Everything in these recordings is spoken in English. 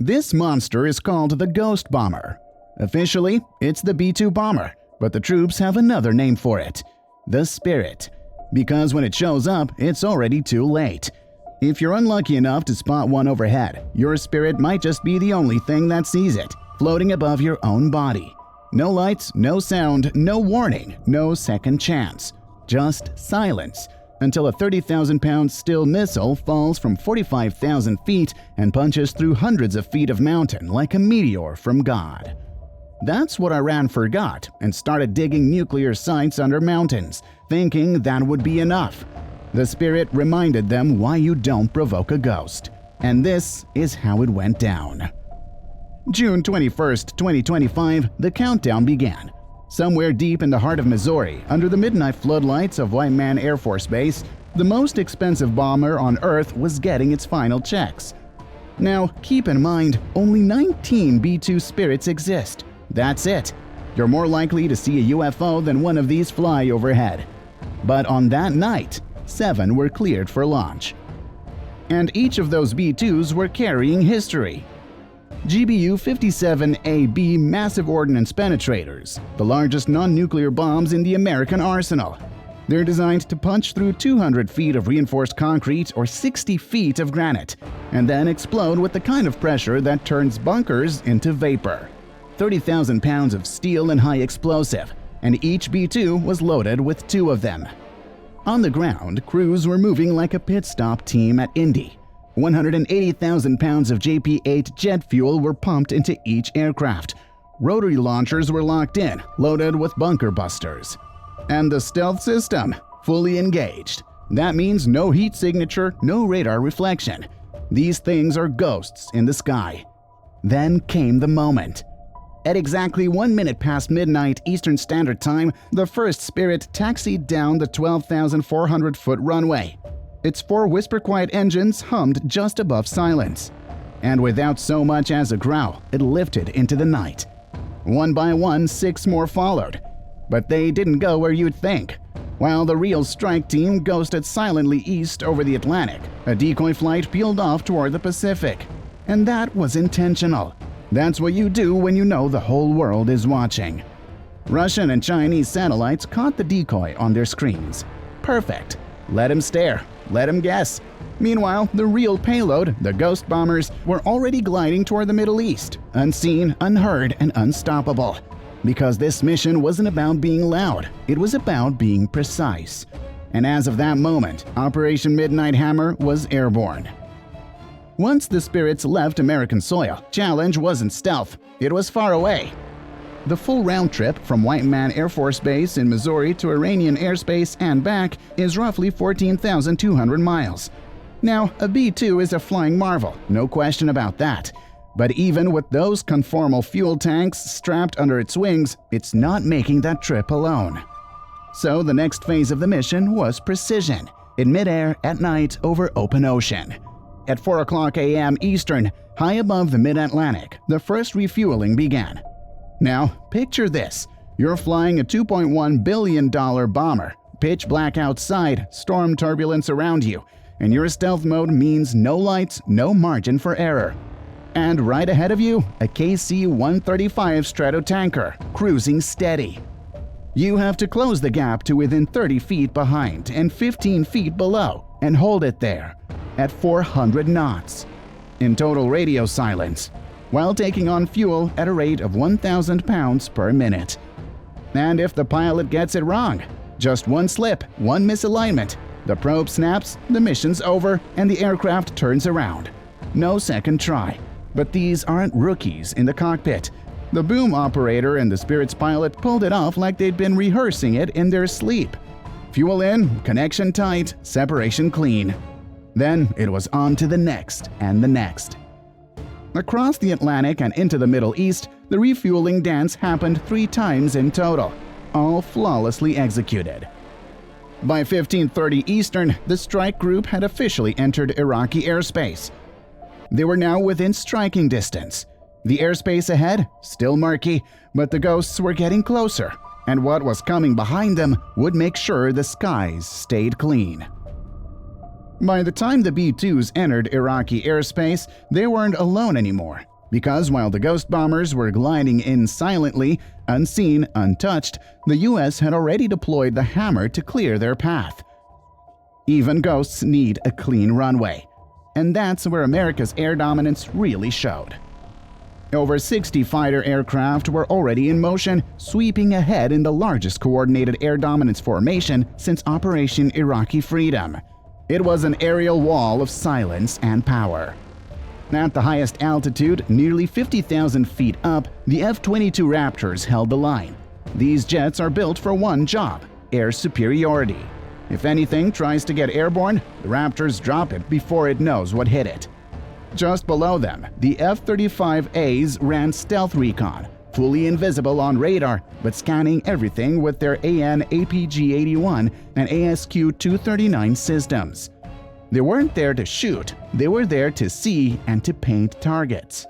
This monster is called the Ghost Bomber. Officially, it's the B-2 bomber, but the troops have another name for it, the Spirit, because when it shows up, it's already too late. If you're unlucky enough to spot one overhead, your Spirit might just be the only thing that sees it, floating above your own body. No lights, no sound, no warning, no second chance. Just silence, until a 30,000-pound Still missile falls from 45,000 feet and punches through hundreds of feet of mountain like a meteor from God. That's what Iran forgot and started digging nuclear sites under mountains, thinking that would be enough. The Spirit reminded them why you don't provoke a ghost. And this is how it went down. June 21st, 2025, the countdown began. Somewhere deep in the heart of Missouri, under the midnight floodlights of Whiteman Air Force Base, the most expensive bomber on Earth was getting its final checks. Now, keep in mind, only 19 B-2 Spirits exist. That's it. You're more likely to see a UFO than one of these fly overhead. But on that night, 7 were cleared for launch. And each of those B-2s were carrying history. GBU-57AB Massive Ordnance Penetrators, the largest non-nuclear bombs in the American arsenal. They're designed to punch through 200 feet of reinforced concrete or 60 feet of granite, and then explode with the kind of pressure that turns bunkers into vapor. 30,000 pounds of steel and high explosive, and each B-2 was loaded with 2 of them. On the ground, crews were moving like a pit stop team at Indy. 180,000 pounds of JP-8 jet fuel were pumped into each aircraft. Rotary launchers were locked in, loaded with bunker busters. And the stealth system, fully engaged. That means no heat signature, no radar reflection. These things are ghosts in the sky. Then came the moment. At exactly 1 minute past midnight Eastern Standard Time, the first Spirit taxied down the 12,400-foot runway. Its 4 whisper-quiet engines hummed just above silence. And without so much as a growl, it lifted into the night. One by one, 6 more followed. But they didn't go where you'd think. While the real strike team ghosted silently east over the Atlantic, a decoy flight peeled off toward the Pacific. And that was intentional. That's what you do when you know the whole world is watching. Russian and Chinese satellites caught the decoy on their screens. Perfect. Let him stare. Let him guess. Meanwhile, the real payload, the ghost bombers, were already gliding toward the Middle East, unseen, unheard, and unstoppable. Because this mission wasn't about being loud, it was about being precise. And as of that moment, Operation Midnight Hammer was airborne. Once the Spirits left American soil, challenge wasn't stealth, it was far away. The full round trip from Whiteman Air Force Base in Missouri to Iranian airspace and back is roughly 14,200 miles. Now, a B-2 is a flying marvel, no question about that. But even with those conformal fuel tanks strapped under its wings, it's not making that trip alone. So the next phase of the mission was precision, in midair at night over open ocean. At 4:00 a.m. Eastern, high above the mid-Atlantic, the first refueling began. Now, picture this. You're flying a $2.1 billion bomber, pitch black outside, storm turbulence around you, and your stealth mode means no lights, no margin for error. And right ahead of you, a KC-135 Stratotanker, cruising steady. You have to close the gap to within 30 feet behind and 15 feet below, and hold it there, at 400 knots. In total radio silence, while taking on fuel at a rate of 1,000 pounds per minute. And if the pilot gets it wrong, just one slip, one misalignment, the probe snaps, the mission's over, and the aircraft turns around. No second try. But these aren't rookies in the cockpit. The boom operator and the Spirit's pilot pulled it off like they'd been rehearsing it in their sleep. Fuel in, connection tight, separation clean. Then it was on to the next and the next. Across the Atlantic and into the Middle East, the refueling dance happened 3 times in total, all flawlessly executed. By 15:30 Eastern, the strike group had officially entered Iraqi airspace. They were now within striking distance. The airspace ahead, still murky, but the ghosts were getting closer, and what was coming behind them would make sure the skies stayed clean. By the time the B-2s entered Iraqi airspace, they weren't alone anymore. because while the Ghost bombers were gliding in silently, unseen, untouched, the US had already deployed the Hammer to clear their path. Even Ghosts need a clean runway. And that's where America's air dominance really showed. Over 60 fighter aircraft were already in motion, sweeping ahead in the largest coordinated air dominance formation since Operation Iraqi Freedom. It was an aerial wall of silence and power. At the highest altitude, nearly 50,000 feet up, the F-22 Raptors held the line. These jets are built for one job: air superiority. If anything tries to get airborne, the Raptors drop it before it knows what hit it. Just below them, the F-35As ran stealth recon, fully invisible on radar, but scanning everything with their AN/APG-81 and ASQ-239 systems. They weren't there to shoot, they were there to see and to paint targets.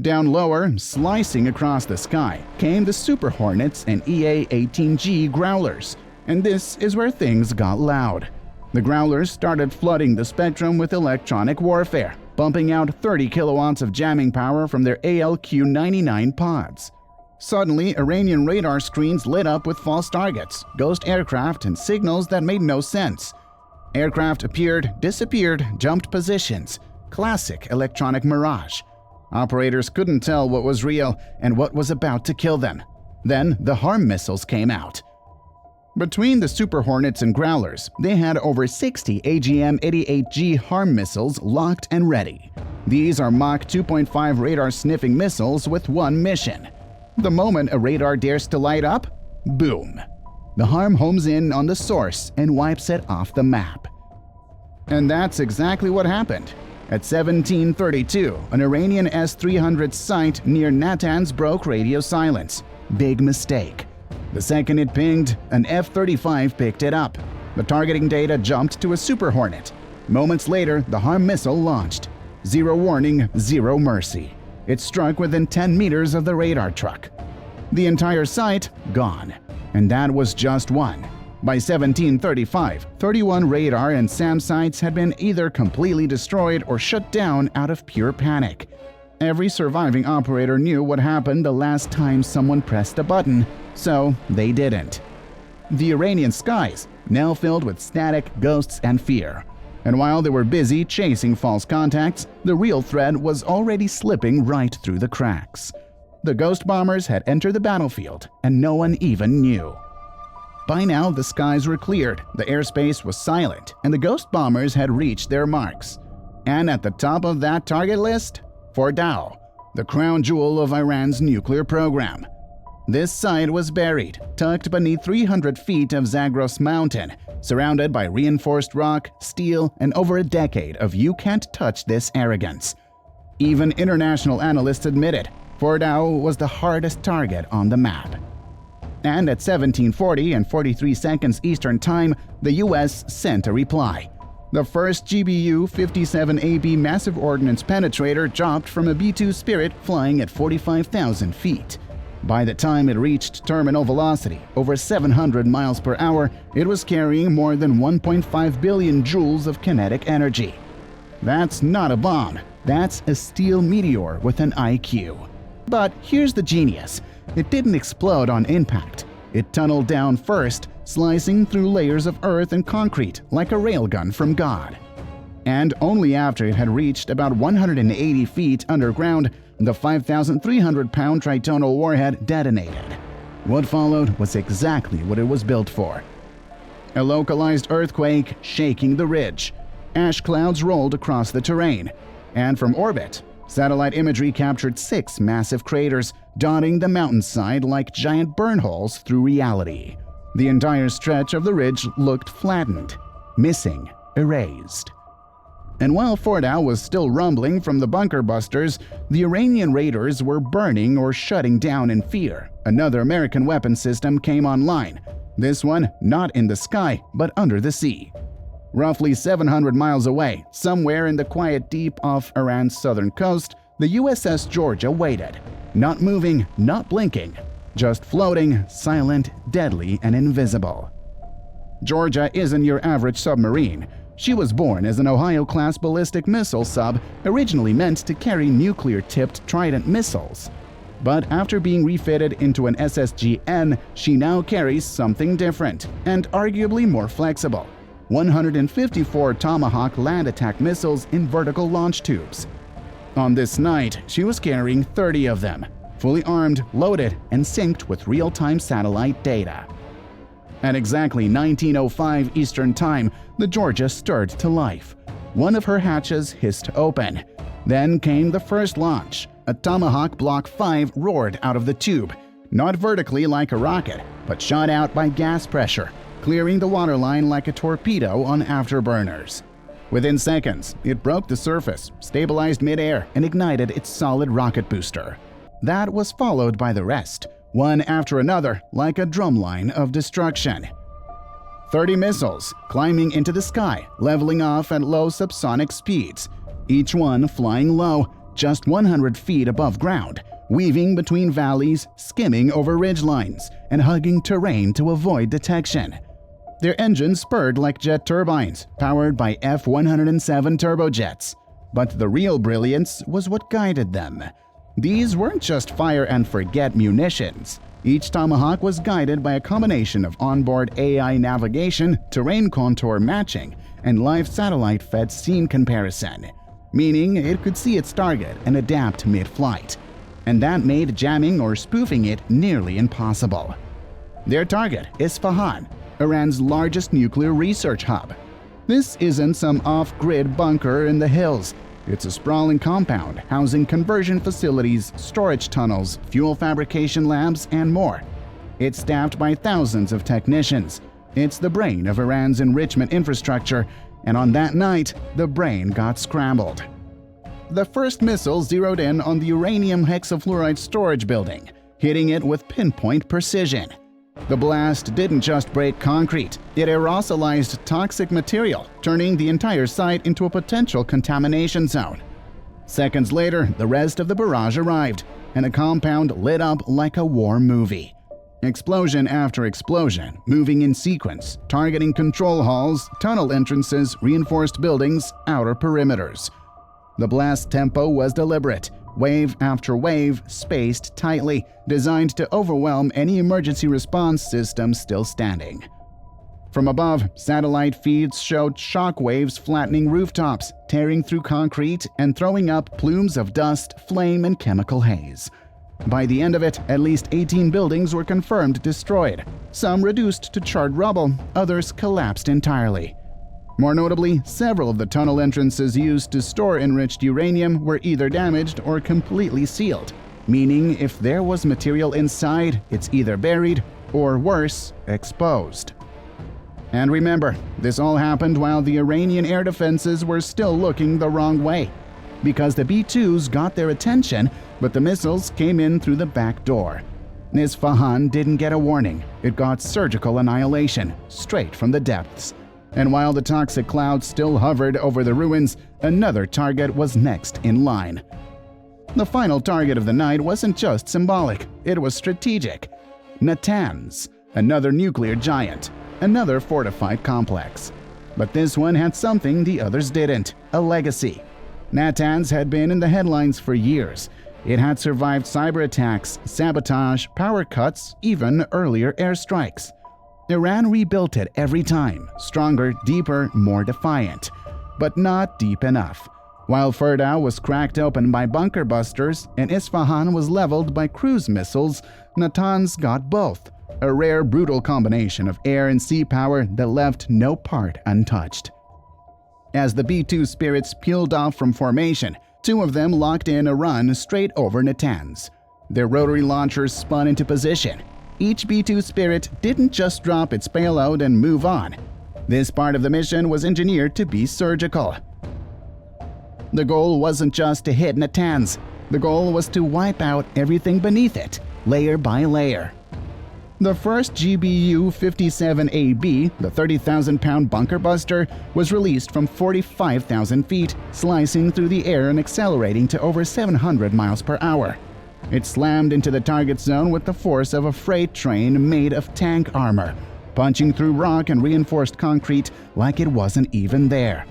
Down lower, slicing across the sky, came the Super Hornets and EA-18G Growlers, and this is where things got loud. The Growlers started flooding the spectrum with electronic warfare, pumping out 30 kilowatts of jamming power from their ALQ-99 pods. Suddenly, Iranian radar screens lit up with false targets, ghost aircraft, and signals that made no sense. Aircraft appeared, disappeared, jumped positions. Classic electronic mirage. Operators couldn't tell what was real and what was about to kill them. Then the HARM missiles came out. Between the Super Hornets and Growlers, they had over 60 AGM-88G HARM missiles locked and ready. These are Mach 2.5 radar-sniffing missiles with one mission. The moment a radar dares to light up, boom! The HARM homes in on the source and wipes it off the map. And that's exactly what happened. At 1732, an Iranian S-300 site near Natanz broke radio silence. Big mistake. The second it pinged, an F-35 picked it up. The targeting data jumped to a Super Hornet. Moments later, the HARM missile launched. Zero warning, zero mercy. It struck within 10 meters of the radar truck. The entire site gone. And that was just one. By 1735, 31 radar and SAM sites had been either completely destroyed or shut down out of pure panic. Every surviving operator knew what happened the last time someone pressed a button, so they didn't. The Iranian skies, now filled with static, ghosts, and fear. And while they were busy chasing false contacts, the real threat was already slipping right through the cracks. The ghost bombers had entered the battlefield, and no one even knew. By now, the skies were cleared, the airspace was silent, and the ghost bombers had reached their marks. And at the top of that target list, Fordow, the crown jewel of Iran's nuclear program. This site was buried, tucked beneath 300 feet of Zagros Mountain, surrounded by reinforced rock, steel, and over a decade of you can't touch this arrogance. Even international analysts admitted Fordow was the hardest target on the map. And at 1740 and 43 seconds Eastern Time, the US sent a reply. The first GBU-57AB Massive Ordnance Penetrator dropped from a B-2 Spirit flying at 45,000 feet. By the time it reached terminal velocity, over 700 miles per hour, it was carrying more than 1.5 billion joules of kinetic energy. That's not a bomb, that's a steel meteor with an IQ. But here's the genius. It didn't explode on impact. It tunneled down first, slicing through layers of earth and concrete like a railgun from God. And only after it had reached about 180 feet underground, the 5,300-pound tritonal warhead detonated. What followed was exactly what it was built for. A localized earthquake shaking the ridge. Ash clouds rolled across the terrain. And from orbit, satellite imagery captured 6 massive craters dotting the mountainside like giant burn holes through reality. The entire stretch of the ridge looked flattened, missing, erased. And while Fordow was still rumbling from the bunker busters, the Iranian raiders were burning or shutting down in fear. Another American weapon system came online, this one not in the sky but under the sea. Roughly 700 miles away, somewhere in the quiet deep off Iran's southern coast, the USS Georgia waited. Not moving, not blinking, just floating, silent, deadly, and invisible. Georgia isn't your average submarine. She was born as an Ohio-class ballistic missile sub originally meant to carry nuclear-tipped Trident missiles. But after being refitted into an SSGN, she now carries something different and arguably more flexible: 154 Tomahawk land attack missiles in vertical launch tubes. On this night, she was carrying 30 of them, fully armed, loaded, and synced with real-time satellite data. At exactly 19:05 Eastern Time, the Georgia stirred to life. One of her hatches hissed open. Then came the first launch. A Tomahawk Block 5 roared out of the tube, not vertically like a rocket, but shot out by gas pressure, clearing the waterline like a torpedo on afterburners. Within seconds, it broke the surface, stabilized midair, and ignited its solid rocket booster. That was followed by the rest, one after another, like a drumline of destruction. 30 missiles climbing into the sky, leveling off at low subsonic speeds, each one flying low, just 100 feet above ground, weaving between valleys, skimming over ridgelines, and hugging terrain to avoid detection. Their engines spurred like jet turbines, powered by F-107 turbojets. But the real brilliance was what guided them. These weren't just fire-and-forget munitions. Each Tomahawk was guided by a combination of onboard AI navigation, terrain contour matching, and live satellite-fed scene comparison, meaning it could see its target and adapt mid-flight. And that made jamming or spoofing it nearly impossible. Their target, Isfahan, Iran's largest nuclear research hub. This isn't some off-grid bunker in the hills. It's a sprawling compound housing conversion facilities, storage tunnels, fuel fabrication labs, and more. It's staffed by thousands of technicians. It's the brain of Iran's enrichment infrastructure, and on that night, the brain got scrambled. The first missile zeroed in on the uranium hexafluoride storage building, hitting it with pinpoint precision. The blast didn't just break concrete, it aerosolized toxic material, turning the entire site into a potential contamination zone. Seconds later, the rest of the barrage arrived, and the compound lit up like a war movie. Explosion after explosion, moving in sequence, targeting control halls, tunnel entrances, reinforced buildings, outer perimeters. The blast tempo was deliberate, wave after wave, spaced tightly, designed to overwhelm any emergency response system still standing. From above, satellite feeds showed shock waves flattening rooftops, tearing through concrete, and throwing up plumes of dust, flame, and chemical haze. By the end of it, at least 18 buildings were confirmed destroyed, some reduced to charred rubble, others collapsed entirely. More notably, several of the tunnel entrances used to store enriched uranium were either damaged or completely sealed, meaning if there was material inside, it's either buried or, worse, exposed. And remember, this all happened while the Iranian air defenses were still looking the wrong way, because the B-2s got their attention, but the missiles came in through the back door. Isfahan didn't get a warning. It got surgical annihilation, straight from the depths. And while the toxic cloud still hovered over the ruins, another target was next in line. The final target of the night wasn't just symbolic, it was strategic. Natanz, another nuclear giant, another fortified complex. But this one had something the others didn't: a legacy. Natanz had been in the headlines for years. It had survived cyber attacks, sabotage, power cuts, even earlier airstrikes. Iran rebuilt it every time, stronger, deeper, more defiant. But not deep enough. While Ferda was cracked open by bunker busters and Isfahan was leveled by cruise missiles, Natanz got both, a rare, brutal combination of air and sea power that left no part untouched. As the B-2 spirits peeled off from formation, two of them locked in a run straight over Natanz. Their rotary launchers spun into position. Each B-2 Spirit didn't just drop its payload and move on. This part of the mission was engineered to be surgical. The goal wasn't just to hit Natanz. The goal was to wipe out everything beneath it, layer by layer. The first GBU-57AB, the 30,000-pound bunker buster, was released from 45,000 feet, slicing through the air and accelerating to over 700 miles per hour. It slammed into the target zone with the force of a freight train made of tank armor. punching through rock and reinforced concrete like it wasn't even there.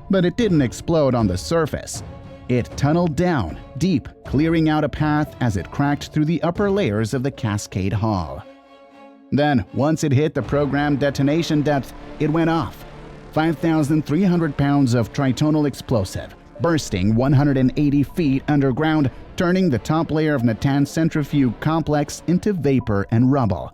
But it didn't explode on the surface. It tunneled down, deep, clearing out a path as it cracked through the upper layers of the Cascade Hull. Then, once it hit the programmed detonation depth, it went off. 5,300 pounds of tritonal explosive, bursting 180 feet underground, turning the top layer of Natanz centrifuge complex into vapor and rubble.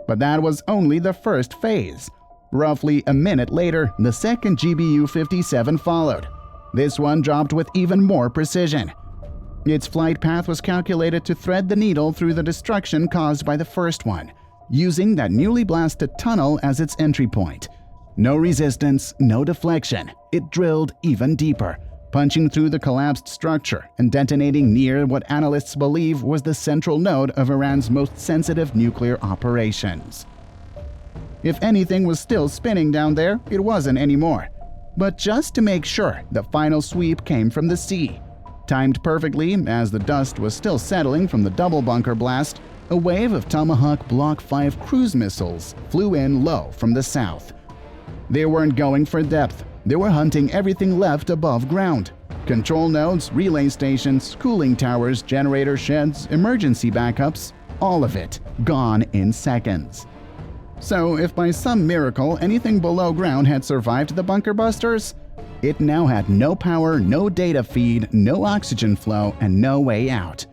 But that was only the first phase. Roughly a minute later, the second GBU-57 followed. This one dropped with even more precision. Its flight path was calculated to thread the needle through the destruction caused by the first one, using that newly blasted tunnel as its entry point. No resistance, no deflection. It drilled even deeper, punching through the collapsed structure and detonating near what analysts believe was the central node of Iran's most sensitive nuclear operations. If anything was still spinning down there, it wasn't anymore. But just to make sure, the final sweep came from the sea. Timed perfectly, as the dust was still settling from the double bunker blast, a wave of Tomahawk Block 5 cruise missiles flew in low from the south. They weren't going for depth. They were hunting everything left above ground. Control nodes, relay stations, cooling towers, generator sheds, emergency backups, all of it gone in seconds. So if by some miracle anything below ground had survived the bunker busters, it now had no power, no data feed, no oxygen flow, and no way out.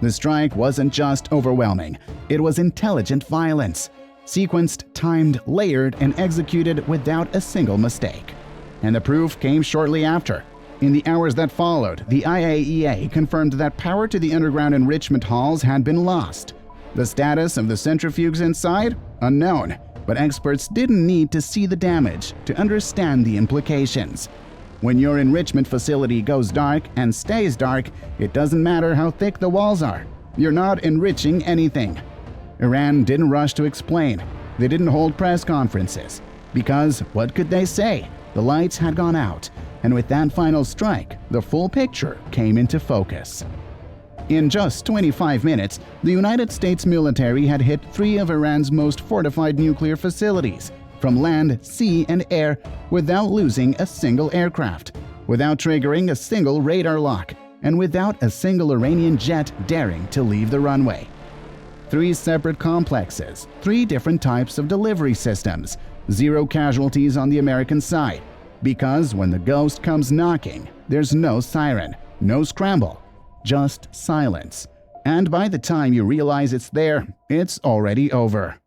The strike wasn't just overwhelming, it was intelligent violence. Sequenced, timed, layered, and executed without a single mistake. And the proof came shortly after. In the hours that followed, the IAEA confirmed that power to the underground enrichment halls had been lost. The status of the centrifuges inside? Unknown, but experts didn't need to see the damage to understand the implications. When your enrichment facility goes dark and stays dark, it doesn't matter how thick the walls are. You're not enriching anything. Iran didn't rush to explain. They didn't hold press conferences. Because what could they say? The lights had gone out, and with that final strike, the full picture came into focus. In just 25 minutes, the United States military had hit 3 of Iran's most fortified nuclear facilities, from land, sea, and air, without losing a single aircraft, without triggering a single radar lock, and without a single Iranian jet daring to leave the runway. 3 separate complexes, 3 different types of delivery systems, 0 casualties on the American side. Because when the ghost comes knocking, there's no siren, no scramble, just silence. And by the time you realize it's there, it's already over.